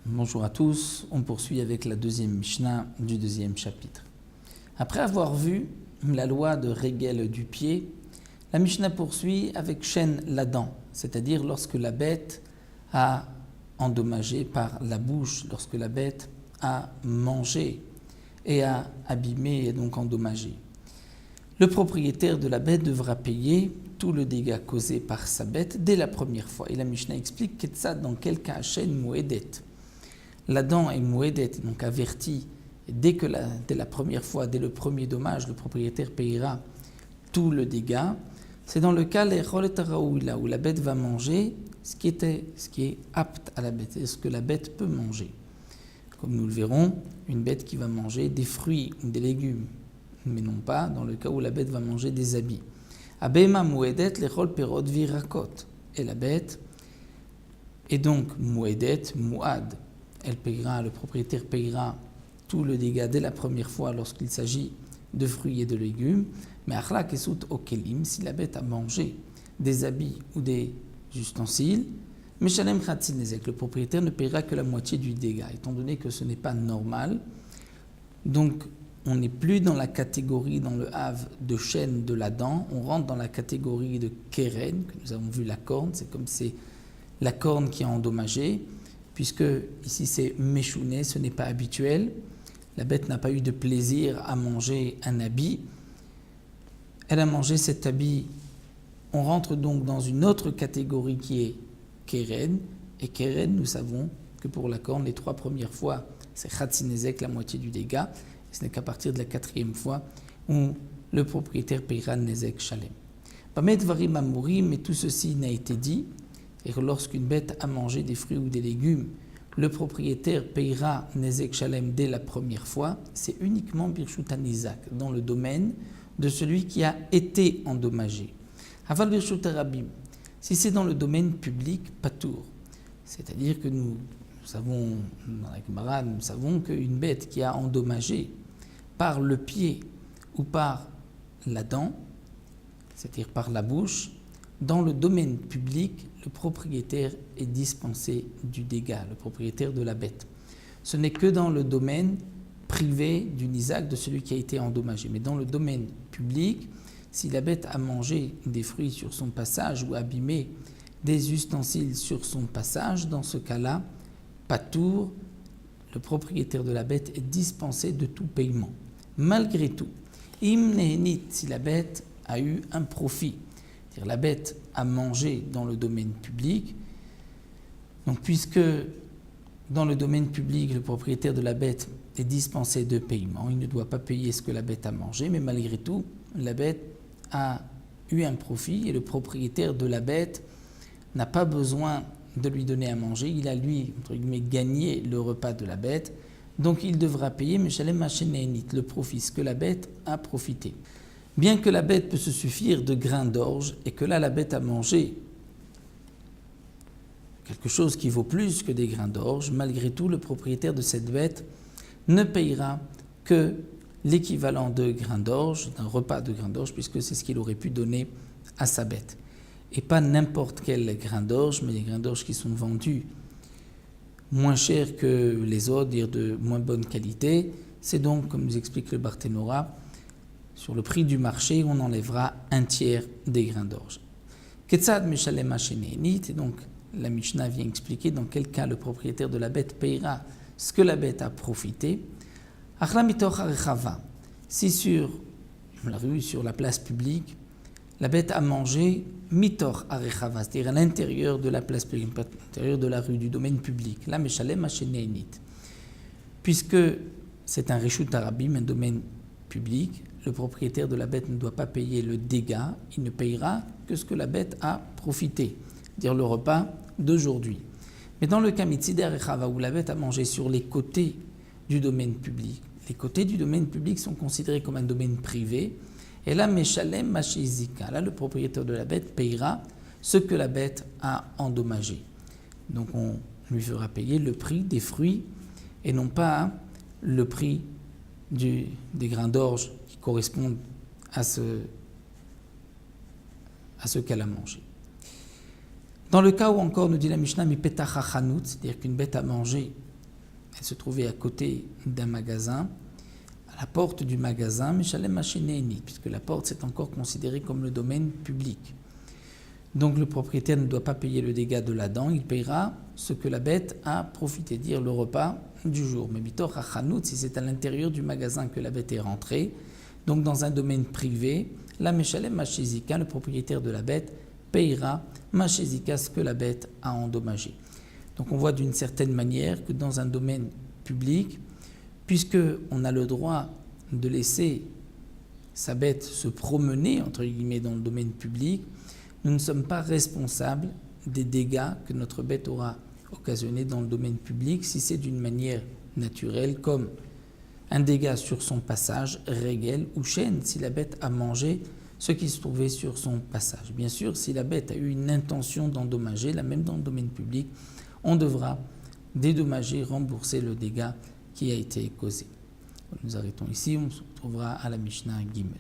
Bonjour à tous, on poursuit avec la deuxième Mishnah du deuxième chapitre. Après avoir vu la loi de régel du pied, la Mishnah poursuit avec Shen la dent, c'est-à-dire lorsque la bête a endommagé par la bouche, lorsque la bête a mangé et a abîmé et donc endommagé. Le propriétaire de la bête devra payer tout le dégât causé par sa bête dès la première fois. Et la Mishnah explique que ça, dans quel cas Shen mouedet. La dent est mouedet, donc avertie. Dès la première fois, dès le premier dommage, le propriétaire payera tout le dégât. C'est dans le cas où la bête va manger ce qui est apte à la bête, ce que la bête peut manger. Comme nous le verrons, une bête qui va manger des fruits ou des légumes, mais non pas dans le cas où la bête va manger des habits. Abema mouedet lechol perot virakot. Et la bête est donc mouedet, mouad. Le propriétaire payera tout le dégât dès la première fois lorsqu'il s'agit de fruits et de légumes. Mais achla kesut okelim, si la bête a mangé des habits ou des ustensiles, meshalem chatzinezek, le propriétaire ne payera que la moitié du dégât, étant donné que ce n'est pas normal. Donc, on n'est plus dans la catégorie, dans le have de chaîne de la dent, on rentre dans la catégorie de keren, que nous avons vu la corne, c'est comme c'est la corne qui a endommagé, puisque ici c'est méchouné, ce n'est pas habituel. La bête n'a pas eu de plaisir à manger un habit. Elle a mangé cet habit. On rentre donc dans une autre catégorie qui est keren. Et keren, nous savons que pour la corne, les 3 premières fois, c'est chatzinezek, la moitié du dégât. Et ce n'est qu'à partir de la 4e fois où le propriétaire payera nezek shalem. Bamet varim amourim, mais tout ceci n'a été dit. Et que lorsqu'une bête a mangé des fruits ou des légumes, le propriétaire payera nezek shalem dès la première fois. C'est uniquement birshut hanizak, dans le domaine de celui qui a été endommagé. Aval birshut harabim, si c'est dans le domaine public, patour. C'est-à-dire que nous savons, dans la Gemara, nous savons qu'une bête qui a endommagé par le pied ou par la dent, c'est-à-dire par la bouche, dans le domaine public, le propriétaire est dispensé du dégât, le propriétaire de la bête. Ce n'est que dans le domaine privé du nizak, de celui qui a été endommagé. Mais dans le domaine public, si la bête a mangé des fruits sur son passage ou abîmé des ustensiles sur son passage, dans ce cas-là, patour, le propriétaire de la bête est dispensé de tout paiement. Malgré tout, im nehenit, si la bête a eu un profit, c'est-à-dire la bête a mangé dans le domaine public, donc puisque dans le domaine public, le propriétaire de la bête est dispensé de paiement, il ne doit pas payer ce que la bête a mangé, mais malgré tout, la bête a eu un profit et le propriétaire de la bête n'a pas besoin de lui donner à manger, il a lui, entre guillemets, gagné le repas de la bête, donc il devra payer meshalem macheneinit, le profit, ce que la bête a profité. Bien que la bête peut se suffire de grains d'orge et que là la bête a mangé quelque chose qui vaut plus que des grains d'orge, malgré tout le propriétaire de cette bête ne payera que l'équivalent de grains d'orge, d'un repas de grains d'orge, puisque c'est ce qu'il aurait pu donner à sa bête. Et pas n'importe quel grain d'orge, mais les grains d'orge qui sont vendus moins cher que les autres, dire de moins bonne qualité. C'est donc, comme nous explique le Barthénora, sur le prix du marché, on enlèvera un tiers des grains d'orge. Ketzad meshalem hasheneinit, et donc la Mishnah vient expliquer dans quel cas le propriétaire de la bête payera ce que la bête a profité. Achla mitoch harechava, si sur la rue, sur la place publique, la bête a mangé mitoch harechava, c'est-à-dire à l'intérieur de la place publique, à l'intérieur de la rue, du domaine public, la meshalem hasheneinit, puisque c'est un reshut harabim, un domaine public, le propriétaire de la bête ne doit pas payer le dégât, il ne payera que ce que la bête a profité, c'est-à-dire le repas d'aujourd'hui. Mais dans le cas mitzider et chava, où la bête a mangé sur les côtés du domaine public, les côtés du domaine public sont considérés comme un domaine privé, et là, meshalem mashizika, là le propriétaire de la bête payera ce que la bête a endommagé. Donc on lui fera payer le prix des fruits et non pas le prix des grains d'orge qui correspondent à à ce qu'elle a mangé. Dans le cas où encore nous dit la Mishnah, mi petach hachanout, c'est-à-dire qu'une bête a mangé, elle se trouvait à côté d'un magasin, à la porte du magasin, mishalem machineni, puisque la porte c'est encore considéré comme le domaine public. Donc le propriétaire ne doit pas payer le dégât de la dent, il payera ce que la bête a profité, dire le repas du jour. Mais bitor hachanout, si c'est à l'intérieur du magasin que la bête est rentrée, donc dans un domaine privé, la mishalem machizika, le propriétaire de la bête, payera machizika ce que la bête a endommagé. Donc on voit d'une certaine manière que dans un domaine public, puisqu'on a le droit de laisser sa bête se promener, entre guillemets, dans le domaine public, nous ne sommes pas responsables des dégâts que notre bête aura occasionnés dans le domaine public si c'est d'une manière naturelle, comme un dégât sur son passage, régel ou chêne, si la bête a mangé ce qui se trouvait sur son passage. Bien sûr, si la bête a eu une intention d'endommager, là même dans le domaine public, on devra dédommager, rembourser le dégât qui a été causé. Nous arrêtons ici, on se retrouvera à la Mishnah Gimel.